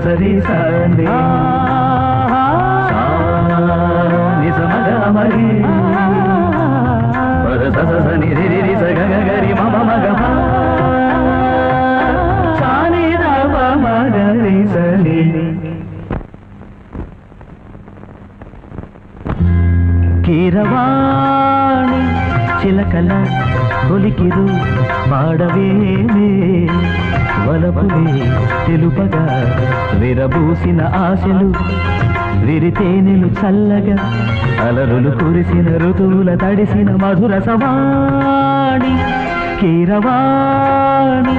సరి సందే నిజమగమరి సని రి సగరి మమ మగ సాని రవ మగరి సని కీరవాణి చిలకల కొలికిరు పాడవేమే వలపులే తెలుపగా విరబూసిన ఆశలు విరితేనెలు చల్లగా అలరులు కురిసిన ఋతువుల తడిసిన మధుర సవాణి కీరవాణి